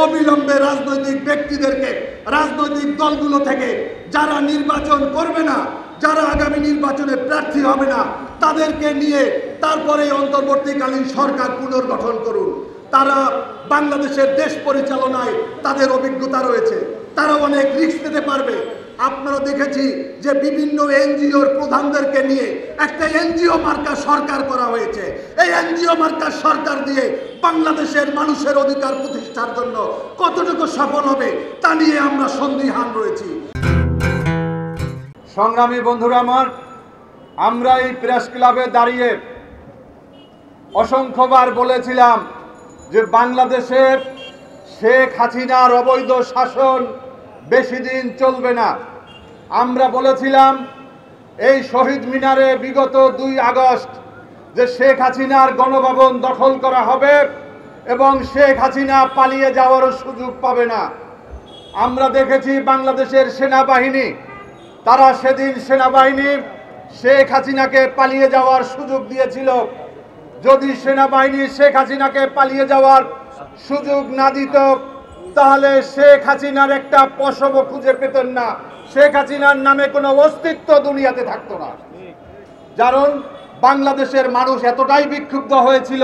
অবিলম্বে রাজনৈতিক ব্যক্তিদেরকে রাজনৈতিক দলগুলো থেকে যারা নির্বাচন করবে না, যারা আগামী নির্বাচনে প্রার্থী হবে না, তাদেরকে নিয়ে তারপরে অন্তর্বর্তীকালীন সরকার পুনর্গঠন করুন। তারা বাংলাদেশের দেশ পরিচালনায় তাদের অভিজ্ঞতা রয়েছে, তারা অনেক রিস্ক নিতে পারবে। আপনারা দেখেছি যে বিভিন্ন এনজিওর প্রধানদেরকে নিয়ে একটা এনজিও মার্কা সরকার করা হয়েছে। এই এনজিও মার্কা সরকার দিয়ে বাংলাদেশের মানুষের অধিকার প্রতিষ্ঠার জন্য কতটুকু সফল হবে তা নিয়ে আমরা সন্দিহান রয়েছি। সংগ্রামী বন্ধুরা আমার, আমরা এই প্রেস ক্লাবে দাঁড়িয়ে অসংখ্যবার বলেছিলাম যে বাংলাদেশের শেখ হাসিনার অবৈধ শাসন বেশি দিন চলবে না। আমরা বলেছিলাম এই শহীদ মিনারে বিগত 2 আগস্ট যে শেখ হাসিনার গণভবন দখল করা হবে এবং শেখ হাসিনা পালিয়ে যাওয়ারও সুযোগ পাবে না। আমরা দেখেছি বাংলাদেশের সেনাবাহিনী, তারা সেদিন সেনাবাহিনী শেখ হাসিনাকে পালিয়ে যাওয়ার সুযোগ দিয়েছিল। যদি সেনাবাহিনী শেখ হাসিনাকে পালিয়ে যাওয়ার সুযোগ না দিত তাহলে শেখ হাসিনার একটা পশমও খুঁজে পেতেন না, শেখ হাসিনার নামে কোনো অস্তিত্ব দুনিয়াতে থাকতো না। কারণ বাংলাদেশের মানুষ এতটাই বিক্ষুব্ধ হয়েছিল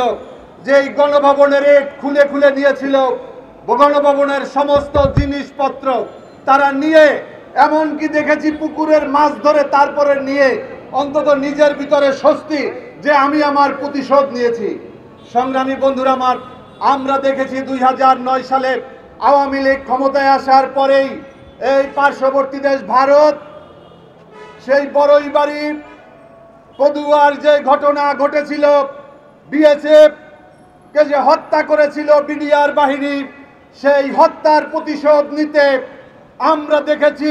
যে এই গণভবনের খুলে খুলে নিয়েছিল, গণভবনের সমস্ত জিনিসপত্র তারা নিয়ে, এমনকি দেখেছি পুকুরের মাছ ধরে তারপরে নিয়ে অন্তত নিজের ভিতরে স্বস্তি যে আমি আমার প্রতিশোধ নিয়েছি। সংগ্রামী বন্ধুরা আমার, আমরা দেখেছি 2009 সালে আওয়ামী লীগ ক্ষমতায় আসার পরেই এই পার্শ্ববর্তী দেশ ভারত সেই বড়ইবাড়ি পদুয়ার যে ঘটনা ঘটেছিল, বিএসএফ কে যে হত্যা করেছিল বিডিআর বাহিনী, সেই হত্যার প্রতিশোধ নিতে আমরা দেখেছি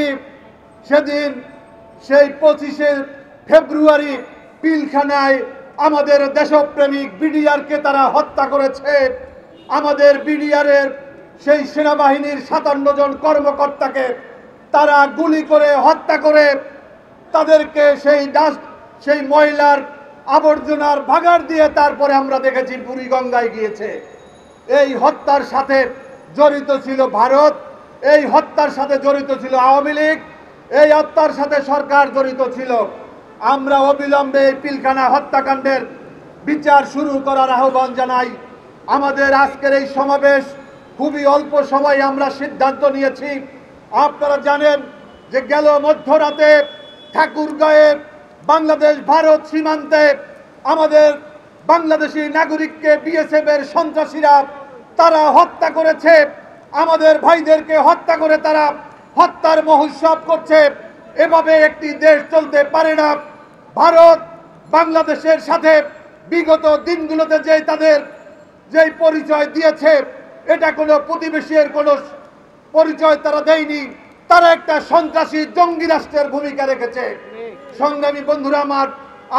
সেদিন সেই 25শে ফেব্রুয়ারি পিলখানায় আমাদের দেশপ্রেমিক বিডিআরকে তারা হত্যা করেছে। আমাদের বিডিআরের সেই সেনাবাহিনীর 57 জন কর্মকর্তাকে তারা গুলি করে হত্যা করে তাদেরকে সেই ময়লার আবর্জনার ভাগাড় দিয়ে তারপরে আমরা দেখেছি বুড়িগঙ্গায় গিয়েছে। এই হত্যার সাথে জড়িত ছিল ভারত, এই হত্যার সাথে জড়িত ছিল আওয়ামী লীগ, এই হত্যার সাথে সরকার জড়িত ছিল। আমরা অবিলম্বে এই পিলখানা হত্যাকাণ্ডের বিচার শুরু করার আহ্বান জানাই। আমাদের আজকের এই সমাবেশ খুবই অল্প সময় আমরা সিদ্ধান্ত নিয়েছি। আপনারা জানেন যে গেল মধ্যরাতে ঠাকুরগাঁয়ে বাংলাদেশ ভারত সীমান্তে আমাদের বাংলাদেশি নাগরিককে বিএসএফ এর সন্ত্রাসীরা তারা হত্যা করেছে। আমাদের ভাইদেরকে হত্যা করে তারা হত্যার মহোৎসব করছে। এভাবে একটি দেশ চলতে পারে না। ভারত বাংলাদেশের সাথে বিগত দিনগুলোতে যে তাদের যেই পরিচয় দিয়েছে, এটা কোনো প্রতিবেশীর কোনো পরিচয় তারা দেয়নি। তারা একটা সন্ত্রাসী জঙ্গি রাষ্ট্রের ভূমিকা রেখেছে। সংগ্রামী বন্ধুরা আমার,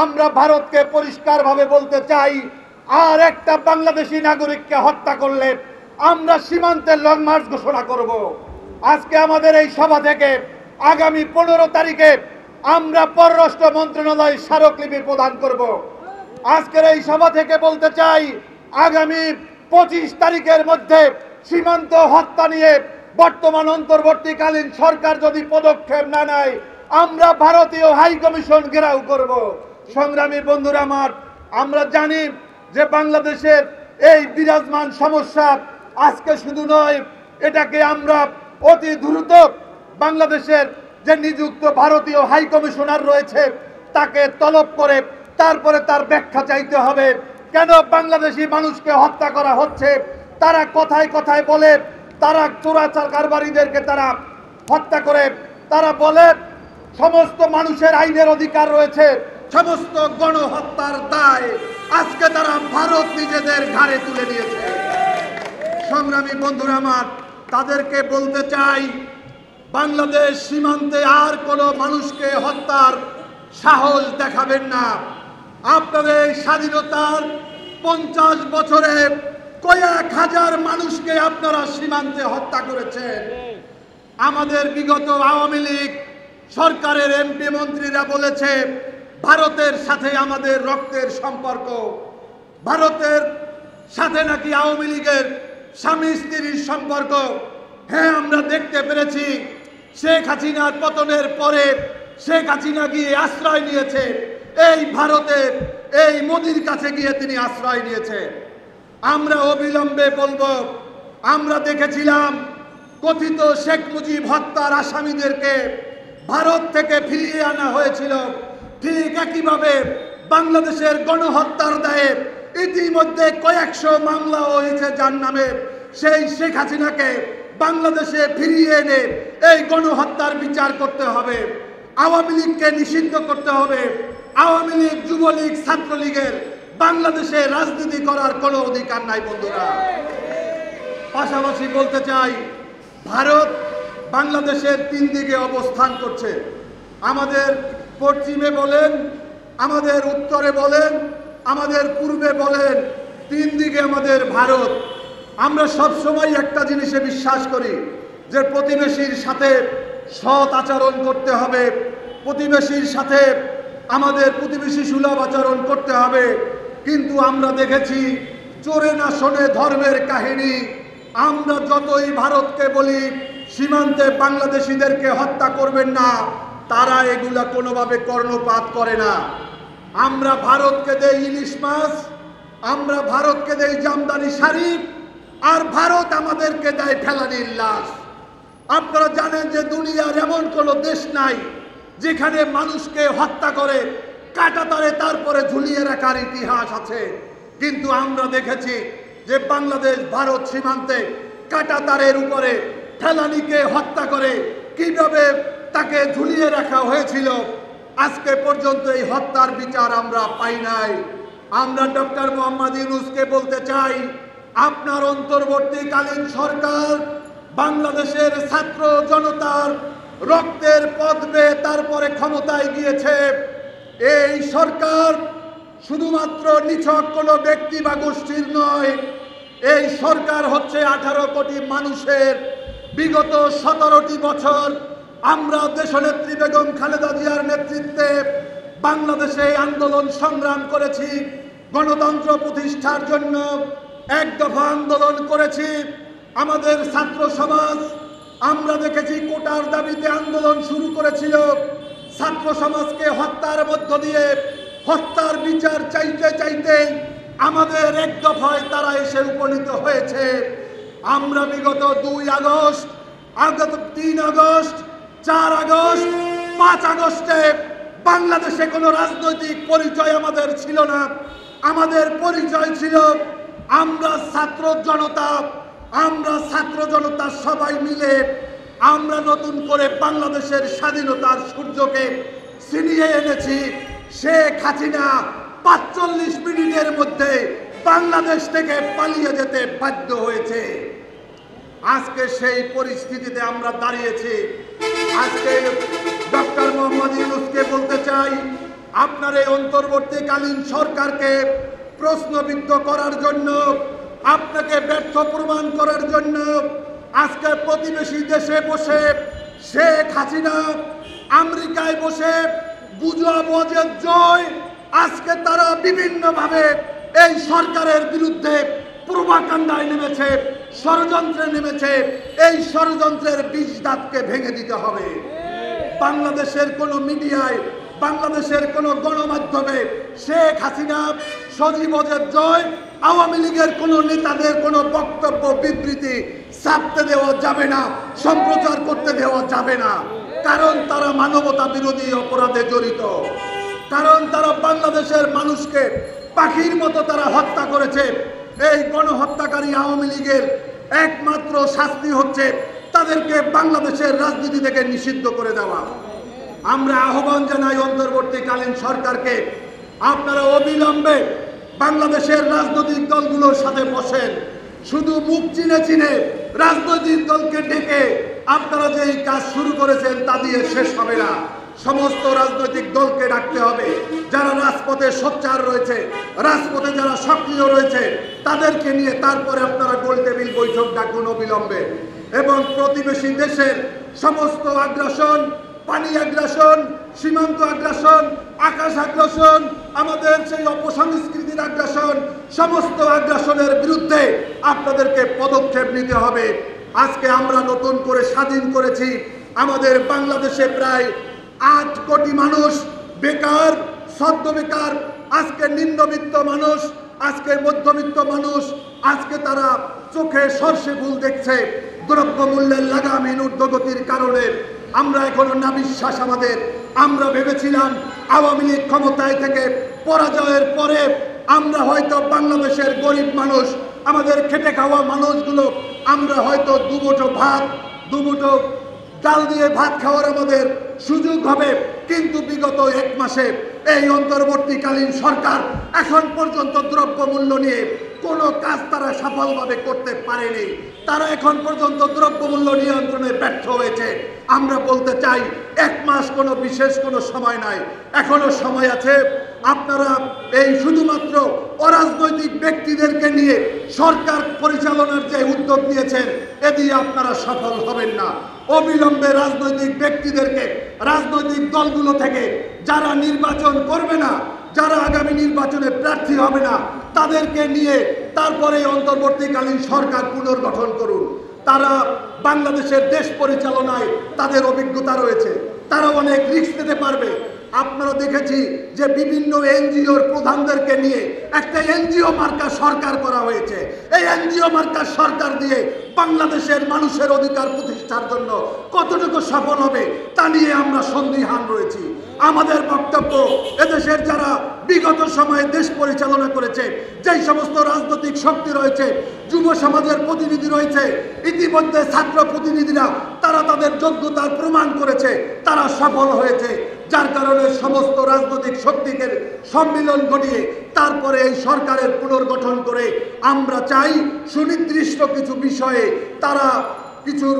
আমরা ভারতকে পরিষ্কারভাবে বলতে চাই, আর একটা বাংলাদেশি নাগরিককে হত্যা করলে আমরা সীমান্তের লং মার্চ ঘোষণা করব। আজকে আমাদের এই সভা থেকে আগামী 15 তারিখে আমরা পররাষ্ট্র মন্ত্রণালয় স্মারকলিপি প্রদান করব। আজকের এই সভা থেকে বলতে চাই, আগামী 25 তারিখের মধ্যে সীমান্ত হত্যা নিয়ে বর্তমান অন্তর্বর্তীকালীন সরকার যদি পদক্ষেপ না নেয় আমরা ভারতীয় হাই কমিশন ঘেরাও করব। সংগ্রামী বন্ধুরা আমার, আমরা জানি যে বাংলাদেশের এই বিরাজমান সমস্যা আজকে শুধু নয়, এটাকে আমরা অতি দ্রুত বাংলাদেশের যে নিযুক্ত ভারতীয় হাই কমিশনার রয়েছে তাকে তলব করে তারপরে তার ব্যাখ্যা চাইতে হবে। কেন বাংলাদেশি মানুষকে হত্যা করা হচ্ছে? তারা কথায় কথায় বলে তারা চোরাচার কারবারিদেরকে তারা হত্যা করে, তারা বলে সমস্ত মানুষের আইনের অধিকার রয়েছে, সমস্ত গণহত্যার দায় আজকে তারা ভারত নিজেদের ঘাড়ে তুলে নিয়েছে। সংগ্রামী বন্ধুরা আমার, তাদেরকে বলতে চাই, বাংলাদেশ সীমান্তে আর কোনো মানুষকে হত্যার সাহস দেখাবেন না। আপনাদের স্বাধীনতার 50 বছরে কয়েক হাজার মানুষকে আপনারা সীমান্তে হত্যা করেছেন। আমাদের বিগত আওয়ামী লীগ সরকারের এমপি মন্ত্রীরা বলেছে ভারতের সাথে আমাদের রক্তের সম্পর্ক, ভারতের সাথে নাকি আওয়ামী লীগের স্বামী স্ত্রীর সম্পর্ক। হ্যাঁ, আমরা দেখতে পেরেছি শেখ হাসিনার পতনের পরে শেখ হাসিনা গিয়ে আশ্রয় নিয়েছে এই ভারতে, এই মোদির কাছে গিয়ে তিনি আশ্রয় নিয়েছে। আমরা অবিলম্বে বলবো, আমরা দেখেছিলাম কথিত শেখ মুজিব হত্যার আসামিদেরকে ভারত থেকে ফিরিয়ে আনা হয়েছিল। ঠিক একইভাবে বাংলাদেশের গণহত্যার দায়ে ইতিমধ্যে কয়েকশো মামলা হয়েছে যার নামে। সেই শেখ হাসিনাকে বাংলাদেশে ফিরিয়ে এনে এই গণহত্যার বিচার করতে হবে। আওয়ামী লীগকে নিষিদ্ধ করতে হবে। আওয়ামী লীগ, যুবলীগ, ছাত্রলীগের বাংলাদেশে রাজনীতি করার কোনো অধিকার নাই বন্ধুরা। পাশাপাশি বলতে চাই, ভারত বাংলাদেশের তিন দিকে অবস্থান করছে। আমাদের পশ্চিমে বলেন, আমাদের উত্তরে বলেন, আমাদের পূর্বে বলেন, তিন দিকে আমাদের ভারত। আমরা সবসময় একটা জিনিসে বিশ্বাস করি যে প্রতিবেশীর সাথে সৎ আচরণ করতে হবে, প্রতিবেশীর সাথে আমাদের প্রতিবেশী সুলভ আচরণ করতে হবে। কিন্তু আমরা দেখেছি চোরে না শোনে ধর্মের কাহিনী। আমরা যতই ভারতকে বলি সীমান্তে বাংলাদেশিদেরকে হত্যা করবেন না, তারা এগুলা কোনোভাবে কর্ণপাত করে না। আমরা ভারতকে দেই ইলিশ মাছ, আমরা ভারতকে দেই জামদানি শাড়ি, আর ভারত আমাদেরকে দেয় ফেলানির লাশ। আপনারা জানেন যে দুনিয়ার এমন কোনো দেশ নাই যেখানে মানুষকে হত্যা করে কাঁটাতারে তারপরে ঝুলিয়ে রাখার ইতিহাস আছে। কিন্তু আমরা দেখেছি যে বাংলাদেশ ভারত সীমান্তে কাঁটাতারের উপরে ফেলানিকে হত্যা করে কিভাবে তাকে ঝুলিয়ে রাখা হয়েছিল, আজকে পর্যন্ত এই হত্যার বিচার আমরা পাই নাই। আমরা ডক্টর মোহাম্মদ ইউনূসকে বলতে চাই, আপনার অন্তর্বর্তীকালীন সরকার বাংলাদেশের ছাত্র জনতার রক্তের পথ বেয়ে তারপরে ক্ষমতায় গিয়েছে। এই সরকার শুধুমাত্র নিছক কোনো ব্যক্তি বা গোষ্ঠীর নয়, এই সরকার হচ্ছে 18 কোটি মানুষের। বিগত 17টি বছর আমরা দেশনেত্রী বেগম খালেদা জিয়ার নেতৃত্বে বাংলাদেশে আন্দোলন সংগ্রাম করেছি, গণতন্ত্র প্রতিষ্ঠার জন্য এক দফা আন্দোলন করেছি। আমাদের ছাত্র সমাজ, আমরা দেখেছি কোটার দাবিতে আন্দোলন শুরু করেছিল। ছাত্র সমাজকে হত্যার মধ্য দিয়ে হত্যার বিচার চাইতে চাইতে আমাদের এক দফায় তারা এসে উপনীত হয়েছে। আমরা বিগত 2 আগস্ট, 3 আগস্ট, 4 আগস্ট, 5 আগস্টে বাংলাদেশে কোনো রাজনৈতিক পরিচয় আমাদের ছিল না। আমাদের পরিচয় ছিল আমরা ছাত্র জনতা সবাই মিলে আমরা নতুন করে বাংলাদেশের স্বাধীনতার সূর্যকে ছিনিয়ে এনেছি। শেখ হাসিনা 45 মিনিটের মধ্যে বাংলাদেশ থেকে পালিয়ে যেতে বাধ্য হয়েছে। আজকে সেই পরিস্থিতিতে আমরা দাঁড়িয়েছি। আজকে ডক্টর মোহাম্মদ ইউনূসকে বলতে চাই, আপনার এই অন্তর্বর্তীকালীন সরকারকে প্রশ্নবিদ্ধ করার জন্য, আপনাকে ব্যর্থ প্রমাণ করার জন্য আজকে প্রতিবেশী দেশে বসে শেখ হাসিনা আমেরিকায় বসে বুঝাবুঝির জয়, আজকে তারা বিভিন্নভাবে এই সরকারের বিরুদ্ধে প্রোপাগান্ডায় নেমেছে, ষড়যন্ত্রে নেমেছে। এই ষড়যন্ত্রের বীজ দাঁতকে ভেঙে দিতে হবে। বাংলাদেশের কোনো মিডিয়ায়, বাংলাদেশের কোনো গণমাধ্যমে শেখ হাসিনা, সজীব ওজের জয়, আওয়ামী লীগের কোনো নেতাদের কোনো বক্তব্য বিবৃতি ছাপতে দেওয়া যাবে না, সম্প্রচার করতে দেওয়া যাবে না। কারণ তারা মানবতা বিরোধী অপরাধে জড়িত, কারণ তারা বাংলাদেশের মানুষকে পাখির মতো তারা হত্যা করেছে। এই গণহত্যাকারী আওয়ামী লীগের একমাত্র শাস্তি হচ্ছে তাদেরকে বাংলাদেশের রাজনীতি থেকে নিষিদ্ধ করে দেওয়া। আমরা আহ্বান জানাই অন্তর্বর্তীকালীন সরকারকে, আপনারা অবিলম্বে বাংলাদেশের রাজনৈতিক দলগুলোর সাথে বসেন। শুধু মুখ চিনে চিনে রাজনৈতিক দলকে ডেকে আপনারা যে এই কাজ শুরু করেছেন তা দিয়ে শেষ হবে না। সমস্ত রাজনৈতিক দলকে ডাকতে হবে, যারা রাজপথে সোচ্চার রয়েছে, রাজপথে যারা সক্রিয় রয়েছে, তাদেরকে নিয়ে তারপরে আপনারা গোলটেবিল বৈঠক ডাকুন অবিলম্বে। এবং প্রতিবেশী দেশের সমস্ত আগ্রাসন, পানি আগ্রাসন, সীমান্ত আগ্রাসন, আকাশ আগ্রাসন, আমাদের সেই অপসংস্কৃতি রাজনীতির আগ্রাসন, সমস্ত আগ্রাসনের বিরুদ্ধে আপনাদেরকে পদক্ষেপ নিতে হবে। আজকে আমরা নতুন করে স্বাধীন করেছি আমাদের বাংলাদেশে প্রায় 8 কোটি মানুষ বেকার, সদ্য বেকার, আজকে নিম্নবিত্ত মানুষ, আজকে মধ্যবিত্ত মানুষ, আজকে তারা চোখে সর্ষে ফুল দেখছে দ্রব্যমূল্যের লাগামহীন ঊর্ধ্বগতির কারণে। আমরা এখনো না বিশ্বাস আমাদের। আমরা ভেবেছিলাম আওয়ামী লীগ ক্ষমতায় থেকে পরাজয়ের পরে আমরা হয়তো বাংলাদেশের গরিব মানুষ, আমাদের খেটে খাওয়া মানুষগুলো আমরা হয়তো দুমুঠো ভাত, দুমুঠো ডাল দিয়ে ভাত খাওয়ার আমাদের সুযোগ হবে। কিন্তু বিগত 1 মাসে এই অন্তর্বর্তীকালীন সরকার এখন পর্যন্ত দ্রব্যমূল্য নিয়ে কোনো কাজ তারা সফলভাবে করতে পারেনি। তারা এখন পর্যন্ত দ্রব্যমূল্য নিয়ন্ত্রণে ব্যর্থ হয়েছে। আমরা বলতে চাই 1 মাস কোনো বিশেষ কোনো সময় নাই, এখনো সময় আছে। আপনারা এই শুধুমাত্র অরাজনৈতিক ব্যক্তিদেরকে নিয়ে সরকার পরিচালনার যে উদ্যোগ নিয়েছেন এ দিয়ে আপনারা সফল হবেন না। অবিলম্বে রাজনৈতিক ব্যক্তিদেরকে, রাজনৈতিক দলগুলো থেকে যারা নির্বাচন করবে না, যারা আগামী নির্বাচনে প্রার্থী হবে না, তাদেরকে নিয়ে তারপরে অন্তর্বর্তীকালীন সরকার পুনর্গঠন করুন। তারা বাংলাদেশের দেশ পরিচালনায় তাদের অভিজ্ঞতা রয়েছে, তারা অনেক রিস্ক নিতে পারবে। আপনারা দেখেছি যে বিভিন্ন এনজিওর প্রধানদেরকে নিয়ে একটা এনজিও মার্কা সরকার করা হয়েছে। এই এনজিও মার্কা সরকার দিয়ে বাংলাদেশের মানুষের অধিকার প্রতিষ্ঠার জন্য কতটুকু সফল হবে তা নিয়ে আমরা সন্দিহান রয়েছি। আমাদের বক্তব্য, এদেশের যারা বিগত সময়ে দেশ পরিচালনা করেছে, যেই সমস্ত রাজনৈতিক শক্তি রয়েছে, যুব সমাজের প্রতিনিধি রয়েছে, ইতিমধ্যে ছাত্র প্রতিনিধিরা তারা তাদের যোগ্যতার প্রমাণ করেছে, তারা সফল হয়েছে। যার কারণে সমস্ত রাজনৈতিক শক্তিকে সম্মিলন ঘটিয়ে তারপরে এই সরকারের পুনর্গঠন করে আমরা চাই সুনির্দিষ্ট কিছু বিষয়ে তারা কিছুর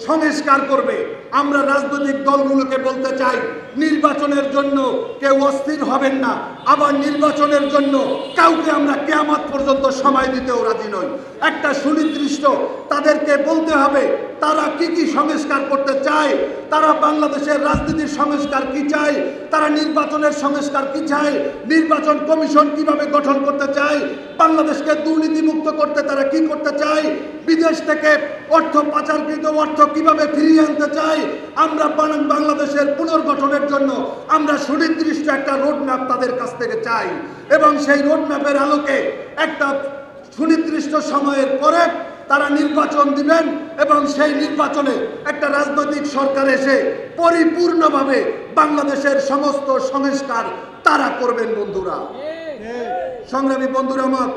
সংস্কার করবে। আমরা রাজনৈতিক দলগুলোকে বলতে চাই, নির্বাচনের জন্য কেউ অস্থির হবেন না, আবার নির্বাচনের জন্য কাউকে আমরা কিয়ামত পর্যন্ত সময় দিতেও রাজি নই। একটা সুনির্দিষ্ট তাদেরকে বলতে হবে তারা কি কি সংস্কার করতে চায়, তারা বাংলাদেশের রাজনীতির সংস্কার কি চায়, তারা নির্বাচনের সংস্কার কি চায়, নির্বাচন কমিশন কিভাবে গঠন করতে চায়, বাংলাদেশকে দুর্নীতিমুক্ত করতে তারা কি করতে চায়, বিদেশ থেকে অর্থ পাচারকৃত অর্থ কিভাবে ফিরিয়ে আনতে চায়। আমরা বাংলাদেশের পুনর্গঠনের জন্য আমরা সুনির্দিষ্ট একটা রোডম্যাপ তাদের কাছ থেকে চাই, এবং সেই রোডম্যাপের আলোকে একটা সুনির্দিষ্ট সময়ের পরে তারা নির্বাচন দিবেন, এবং সেই নির্বাচনে একটা রাজনৈতিক সরকার এসে পরিপূর্ণভাবে বাংলাদেশের সমস্ত সংস্কার তারা করবেন। বন্ধুরা, সংগ্রামী বন্ধুরা আমার,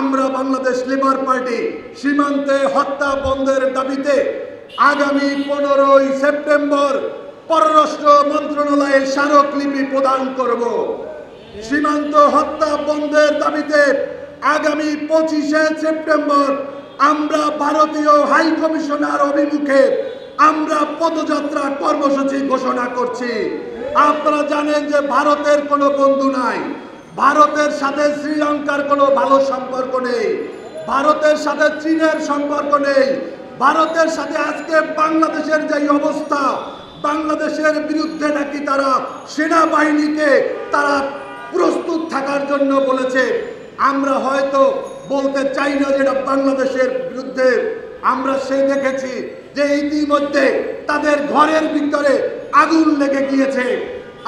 আমরা বাংলাদেশ লেবার পার্টি সীমান্তে হত্যা বন্ধের দাবিতে আগামী 15ই সেপ্টেম্বর পররাষ্ট্র মন্ত্রণালয়ে স্মারকলিপি প্রদান করব। সীমান্ত হত্যা বন্ধের দাবিতে আগামী 25শে সেপ্টেম্বর আমরা ভারতীয় হাই কমিশনার অভিমুখে আমরা পদযাত্রা কর্মসূচি ঘোষণা করছি। আপনারা জানেন যে ভারতের কোনো বন্ধু নাই, ভারতের সাথে শ্রীলঙ্কার কোনো ভালো সম্পর্ক নেই, ভারতের সাথে চীনের সম্পর্ক নেই, ভারতের সাথে আজকে বাংলাদেশের যে অবস্থা, বাংলাদেশের বিরুদ্ধে নাকি তারা সেনাবাহিনীকে তারা প্রস্তুত থাকার জন্য বলেছে। আমরা হয়তো বলতে চাই না যে এটা বাংলাদেশের বিরুদ্ধে, আমরা সেই দেখেছি যে ইতিমধ্যে তাদের ঘরের ভিতরে আগুন লেগে গিয়েছে।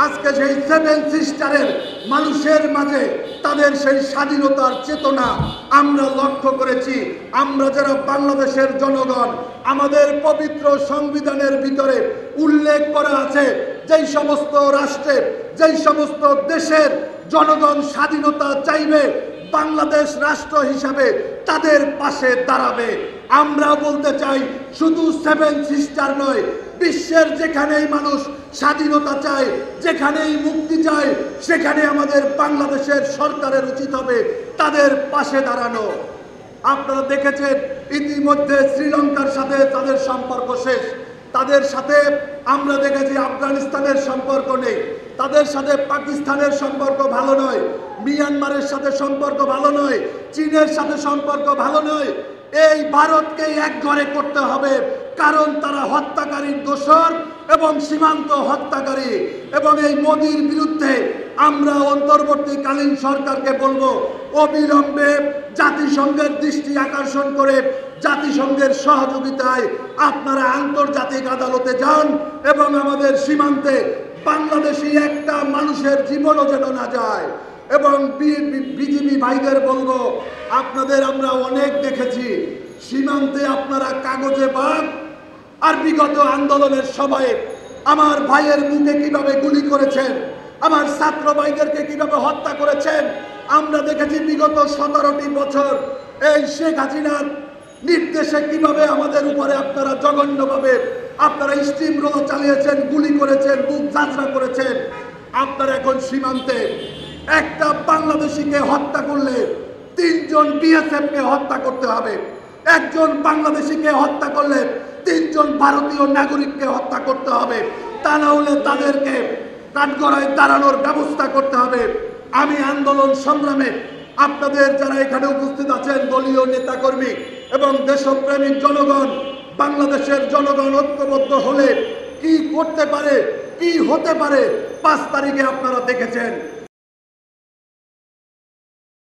আজকে সেই 7 সিস্টারের মানুষের মাঝে তাদের সেই স্বাধীনতার চেতনা আমরা লক্ষ্য করেছি। আমরা যারা বাংলাদেশের জনগণ, আমাদের পবিত্র সংবিধানের ভিতরে উল্লেখ করা আছে যেই সমস্ত রাষ্ট্রে, যেই সমস্ত দেশের জনগণ স্বাধীনতা চাইবে, বাংলাদেশ রাষ্ট্র হিসাবে তাদের পাশে দাঁড়াবে। আমরা বলতে চাই শুধু 7 সিস্টার নয়, বিশ্বের যেখানেই মানুষ স্বাধীনতা চায়, যেখানেই মুক্তি চায়, সেখানে আমাদের বাংলাদেশের সরকারের উচিত হবে তাদের পাশে দাঁড়ানো। আপনারা দেখেছেন ইতিমধ্যে শ্রীলঙ্কার সাথে তাদের সম্পর্ক শেষ, তাদের সাথে আমরা দেখেছি আফগানিস্তানের সম্পর্ক নেই, তাদের সাথে পাকিস্তানের সম্পর্ক ভালো নয়, মিয়ানমারের সাথে সম্পর্ক ভালো নয়, চীনের সাথে সম্পর্ক ভালো নয়। এই ভারতকে একঘরে করতে হবে, কারণ তারা হত্যাকারীর দোসর এবং সীমান্ত হত্যাকারী। এবং এই মোদির বিরুদ্ধে আমরা অন্তর্বর্তীকালীন সরকারকে বলবো, অবিলম্বে জাতিসংঘের দৃষ্টি আকর্ষণ করে জাতিসংঘের সহযোগিতায় আপনারা আন্তর্জাতিক আদালতে যান এবং আমাদের সীমান্তে বাংলাদেশি একটা মানুষের জীবনও যেন না যায়। এবং বিজিবি ভাইদের বলবো, আপনাদের আমরা অনেক দেখেছি সীমান্তে আপনারা কাগজে বাঘ, আর বিগত আন্দোলনের সময়ে আমার ভাইয়ের মুখে কিভাবে গুলি করেছেন, আমার ছাত্র ভাইদেরকে কিভাবে হত্যা করেছেন আমরা দেখেছি। বিগত 17টি বছর এই শেখ হাসিনার নির্দেশে কিভাবে আমাদের উপরে আপনারা জঘন্যভাবে আপনারা স্টিম রোল চালিয়েছেন, গুলি করেছেন, বুক ঝাঁঝরা করেছেন। আপনারা এখন সীমান্তে একটা বাংলাদেশিকে হত্যা করলে 3 জন বিএসএফকে হত্যা করতে হবে, একজন বাংলাদেশিকে হত্যা করলে 3 জন ভারতীয় নাগরিককে হত্যা করতে হবে, তা না হলে তাদেরকে কাঠগড়ায় দাঁড়ানোর ব্যবস্থা করতে হবে। আমি আন্দোলন সংগ্রামে আপনাদের যারা এখানে উপস্থিত আছেন, দলীয় নেতাকর্মী এবং দেশপ্রেমিক জনগণ, বাংলাদেশের জনগণ ঐক্যবদ্ধ হলে কি করতে পারে, কি হতে পারে 5 তারিখে আপনারা দেখেছেন।